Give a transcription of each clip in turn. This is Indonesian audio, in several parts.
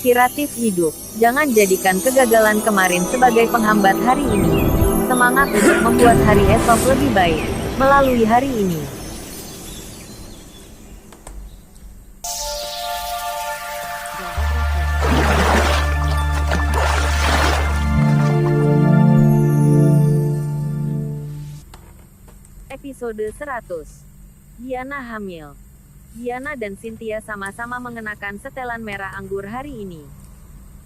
Inspiratif hidup. Jangan jadikan kegagalan kemarin sebagai penghambat hari ini. Semangat untuk membuat hari esok lebih baik melalui hari ini. Episode 100. Giana hamil. Giana dan Cynthia sama-sama mengenakan setelan merah anggur hari ini.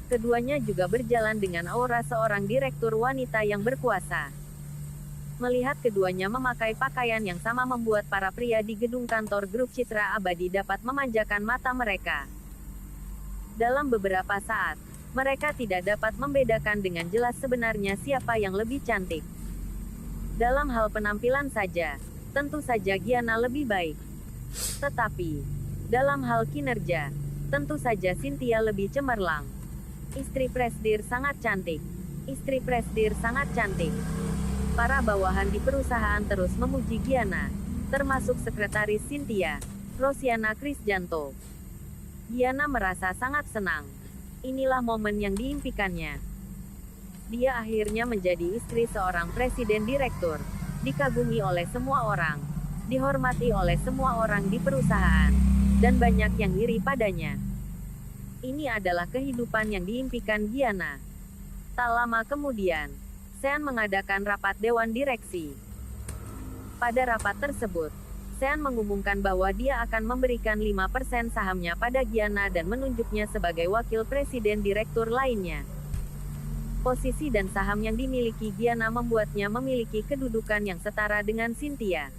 Keduanya juga berjalan dengan aura seorang direktur wanita yang berkuasa. Melihat keduanya memakai pakaian yang sama membuat para pria di gedung kantor grup Citra Abadi dapat memanjakan mata mereka. Dalam beberapa saat, mereka tidak dapat membedakan dengan jelas sebenarnya siapa yang lebih cantik. Dalam hal penampilan saja, tentu saja Giana lebih baik. Tetapi, dalam hal kinerja, tentu saja Cynthia lebih cemerlang. Istri Presdir sangat cantik. Istri Presdir sangat cantik. Para bawahan di perusahaan terus memuji Giana, termasuk sekretaris Cynthia, Rosiana Krisjanto. Giana merasa sangat senang. Inilah momen yang diimpikannya. Dia akhirnya menjadi istri seorang presiden direktur, dikagumi oleh semua orang, dihormati oleh semua orang di perusahaan, dan banyak yang iri padanya. Ini adalah kehidupan yang diimpikan Giana. Tak lama kemudian, Sean mengadakan rapat dewan direksi. Pada rapat tersebut, Sean mengumumkan bahwa dia akan memberikan 5% sahamnya pada Giana dan menunjuknya sebagai wakil presiden direktur lainnya. Posisi dan saham yang dimiliki Giana membuatnya memiliki kedudukan yang setara dengan Cynthia.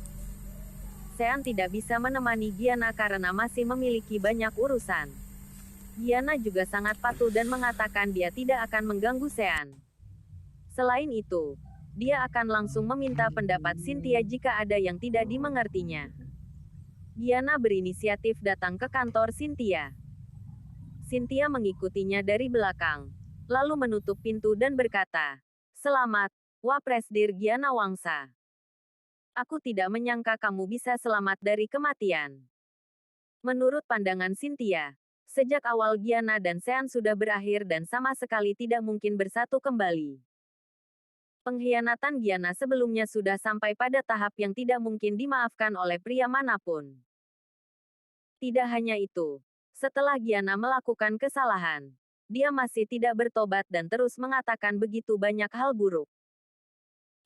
Sean tidak bisa menemani Giana karena masih memiliki banyak urusan. Giana juga sangat patuh dan mengatakan dia tidak akan mengganggu Sean. Selain itu, dia akan langsung meminta pendapat Cynthia jika ada yang tidak dimengertinya. Giana berinisiatif datang ke kantor Cynthia. Cynthia mengikutinya dari belakang, lalu menutup pintu dan berkata, "Selamat, Wapresdir Giana Wangsa. Aku tidak menyangka kamu bisa selamat dari kematian." Menurut pandangan Cynthia, sejak awal Giana dan Sean sudah berakhir dan sama sekali tidak mungkin bersatu kembali. Pengkhianatan Giana sebelumnya sudah sampai pada tahap yang tidak mungkin dimaafkan oleh pria manapun. Tidak hanya itu, setelah Giana melakukan kesalahan, dia masih tidak bertobat dan terus mengatakan begitu banyak hal buruk.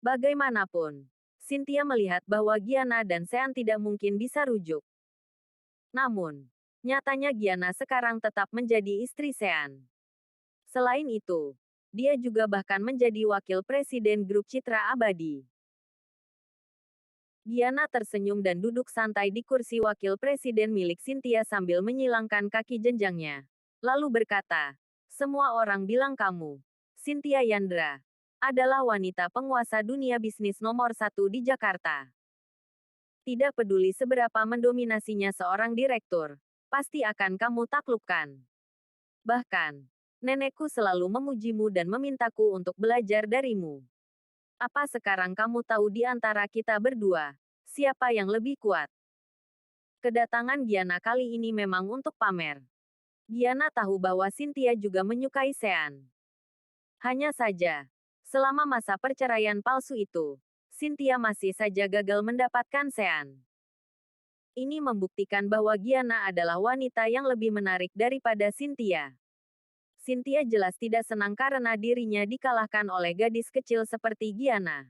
Bagaimanapun, Cynthia melihat bahwa Giana dan Sean tidak mungkin bisa rujuk. Namun, nyatanya Giana sekarang tetap menjadi istri Sean. Selain itu, dia juga bahkan menjadi wakil presiden grup Citra Abadi. Giana tersenyum dan duduk santai di kursi wakil presiden milik Cynthia sambil menyilangkan kaki jenjangnya. Lalu berkata, "Semua orang bilang kamu, Cynthia Yandra, adalah wanita penguasa dunia bisnis nomor 1 di Jakarta. Tidak peduli seberapa mendominasinya seorang direktur, pasti akan kamu taklukkan. Bahkan, nenekku selalu memujimu dan memintaku untuk belajar darimu. Apa sekarang kamu tahu di antara kita berdua, siapa yang lebih kuat?" Kedatangan Giana kali ini memang untuk pamer. Giana tahu bahwa Cynthia juga menyukai Sean. Hanya saja, selama masa perceraian palsu itu, Cynthia masih saja gagal mendapatkan Sean. Ini membuktikan bahwa Giana adalah wanita yang lebih menarik daripada Cynthia. Cynthia jelas tidak senang karena dirinya dikalahkan oleh gadis kecil seperti Giana.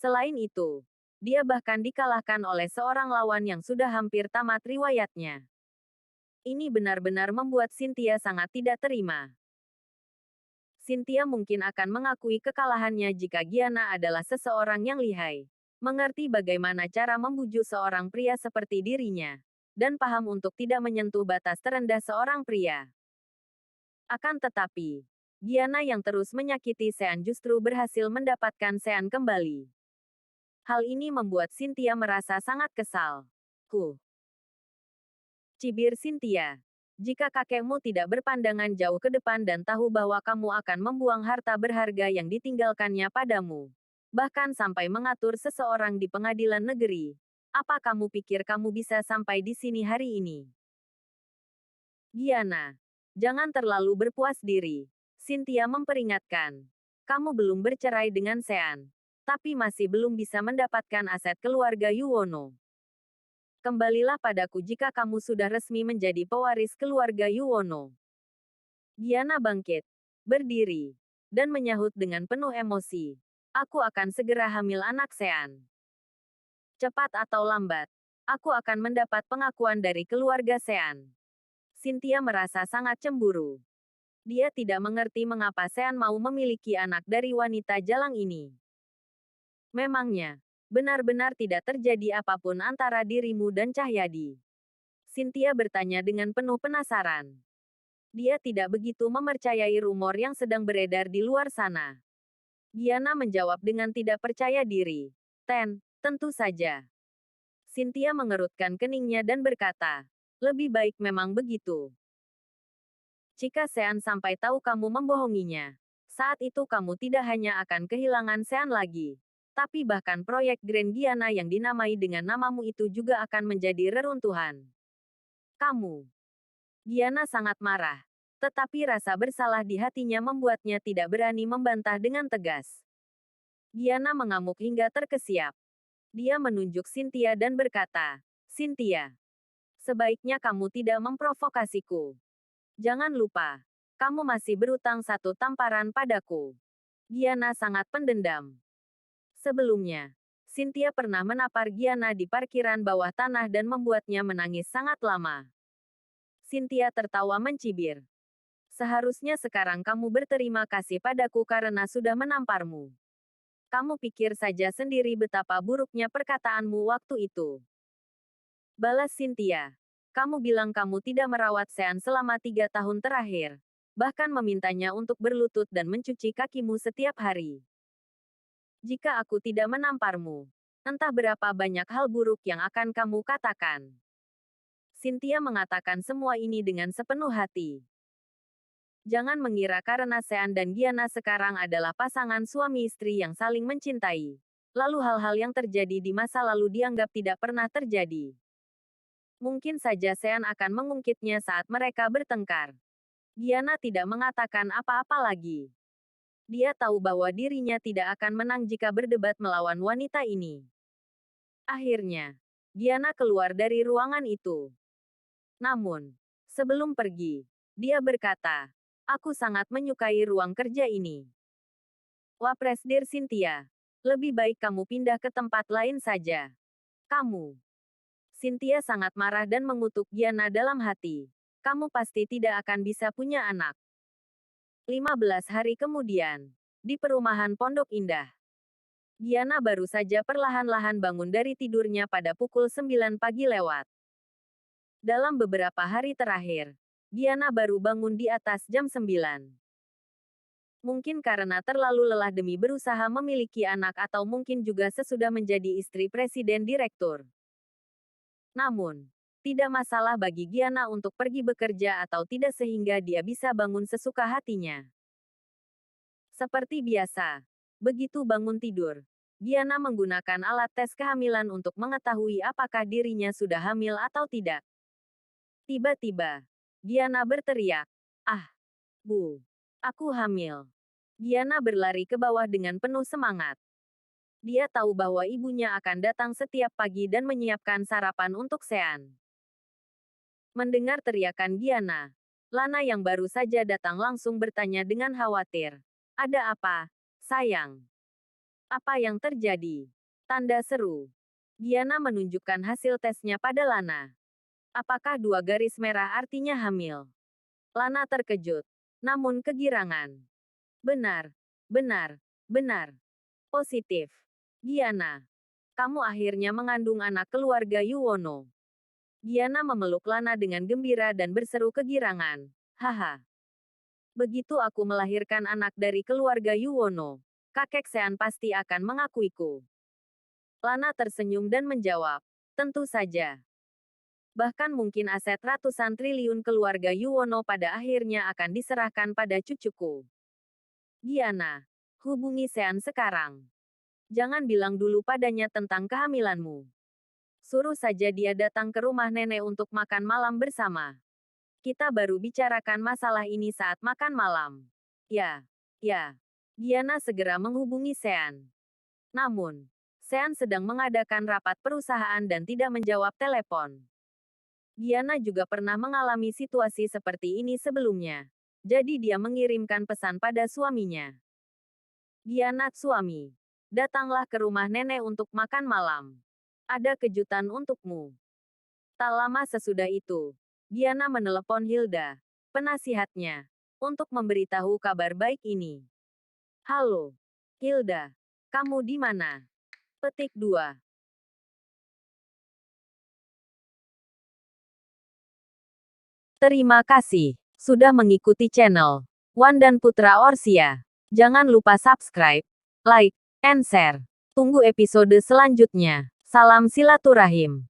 Selain itu, dia bahkan dikalahkan oleh seorang lawan yang sudah hampir tamat riwayatnya. Ini benar-benar membuat Cynthia sangat tidak terima. Cynthia mungkin akan mengakui kekalahannya jika Giana adalah seseorang yang lihai, mengerti bagaimana cara membujuk seorang pria seperti dirinya, dan paham untuk tidak menyentuh batas terendah seorang pria. Akan tetapi, Giana yang terus menyakiti Sean justru berhasil mendapatkan Sean kembali. Hal ini membuat Cynthia merasa sangat kesal. Cibir Cynthia. "Jika kakekmu tidak berpandangan jauh ke depan dan tahu bahwa kamu akan membuang harta berharga yang ditinggalkannya padamu, bahkan sampai mengatur seseorang di pengadilan negeri, apa kamu pikir kamu bisa sampai di sini hari ini?" Giana. Jangan terlalu berpuas diri. Cynthia memperingatkan. Kamu belum bercerai dengan Sean, tapi masih belum bisa mendapatkan aset keluarga Yuwono. Kembalilah padaku jika kamu sudah resmi menjadi pewaris keluarga Yuwono. Giana bangkit, berdiri, dan menyahut dengan penuh emosi. Aku akan segera hamil anak Sean. Cepat atau lambat, aku akan mendapat pengakuan dari keluarga Sean. Cynthia merasa sangat cemburu. Dia tidak mengerti mengapa Sean mau memiliki anak dari wanita jalang ini. Memangnya, benar-benar tidak terjadi apapun antara dirimu dan Cahyadi? Cynthia bertanya dengan penuh penasaran. Dia tidak begitu mempercayai rumor yang sedang beredar di luar sana. Giana menjawab dengan tidak percaya diri. Tentu saja. Cynthia mengerutkan keningnya dan berkata, lebih baik memang begitu. Jika Sean sampai tahu kamu membohonginya, saat itu kamu tidak hanya akan kehilangan Sean lagi, tapi bahkan proyek Grand Giana yang dinamai dengan namamu itu juga akan menjadi reruntuhan. Kamu. Giana sangat marah, tetapi rasa bersalah di hatinya membuatnya tidak berani membantah dengan tegas. Giana mengamuk hingga terkesiap. Dia menunjuk Cynthia dan berkata, Cynthia, sebaiknya kamu tidak memprovokasiku. Jangan lupa, kamu masih berutang 1 tamparan padaku. Giana sangat pendendam. Sebelumnya, Cynthia pernah menapar Giana di parkiran bawah tanah dan membuatnya menangis sangat lama. Cynthia tertawa mencibir. Seharusnya sekarang kamu berterima kasih padaku karena sudah menamparmu. Kamu pikir saja sendiri betapa buruknya perkataanmu waktu itu. Balas Cynthia. Kamu bilang kamu tidak merawat Sean selama 3 tahun terakhir. Bahkan memintanya untuk berlutut dan mencuci kakimu setiap hari. Jika aku tidak menamparmu, entah berapa banyak hal buruk yang akan kamu katakan. Cynthia mengatakan semua ini dengan sepenuh hati. Jangan mengira karena Sean dan Giana sekarang adalah pasangan suami istri yang saling mencintai, lalu hal-hal yang terjadi di masa lalu dianggap tidak pernah terjadi. Mungkin saja Sean akan mengungkitnya saat mereka bertengkar. Giana tidak mengatakan apa-apa lagi. Dia tahu bahwa dirinya tidak akan menang jika berdebat melawan wanita ini. Akhirnya, Giana keluar dari ruangan itu. Namun, sebelum pergi, dia berkata, aku sangat menyukai ruang kerja ini. Wapres Dir Cynthia, lebih baik kamu pindah ke tempat lain saja. Kamu. Cynthia sangat marah dan mengutuk Giana dalam hati. Kamu pasti tidak akan bisa punya anak. 15 hari kemudian, di perumahan Pondok Indah. Giana baru saja perlahan-lahan bangun dari tidurnya pada pukul 9 pagi lewat. Dalam beberapa hari terakhir, Giana baru bangun di atas jam 9. Mungkin karena terlalu lelah demi berusaha memiliki anak atau mungkin juga sesudah menjadi istri presiden direktur. Namun, tidak masalah bagi Giana untuk pergi bekerja atau tidak sehingga dia bisa bangun sesuka hatinya. Seperti biasa, begitu bangun tidur, Giana menggunakan alat tes kehamilan untuk mengetahui apakah dirinya sudah hamil atau tidak. Tiba-tiba, Giana berteriak, "Ah, Bu, aku hamil." Giana berlari ke bawah dengan penuh semangat. Dia tahu bahwa ibunya akan datang setiap pagi dan menyiapkan sarapan untuk Sean. Mendengar teriakan Giana, Lana yang baru saja datang langsung bertanya dengan khawatir. Ada apa, sayang? Apa yang terjadi? Tanda seru. Giana menunjukkan hasil tesnya pada Lana. Apakah 2 garis merah artinya hamil? Lana terkejut, namun kegirangan. Benar, benar, benar. Positif. Giana, kamu akhirnya mengandung anak keluarga Yuwono. Giana memeluk Lana dengan gembira dan berseru kegirangan. Haha. Begitu aku melahirkan anak dari keluarga Yuwono, kakek Sean pasti akan mengakuiku. Lana tersenyum dan menjawab, tentu saja. Bahkan mungkin aset ratusan triliun keluarga Yuwono pada akhirnya akan diserahkan pada cucuku. Giana, hubungi Sean sekarang. Jangan bilang dulu padanya tentang kehamilanmu. Suruh saja dia datang ke rumah nenek untuk makan malam bersama. Kita baru bicarakan masalah ini saat makan malam. Ya. Diana segera menghubungi Sean. Namun, Sean sedang mengadakan rapat perusahaan dan tidak menjawab telepon. Diana juga pernah mengalami situasi seperti ini sebelumnya. Jadi dia mengirimkan pesan pada suaminya. Diana, suami, datanglah ke rumah nenek untuk makan malam. Ada kejutan untukmu. Tak lama sesudah itu, Diana menelepon Hilda, penasihatnya, untuk memberitahu kabar baik ini. Halo, Hilda, kamu di mana? Petik 2. Terima kasih sudah mengikuti channel Wan dan Putra Orsia. Jangan lupa subscribe, like, and share. Tunggu episode selanjutnya. Salam silaturahim.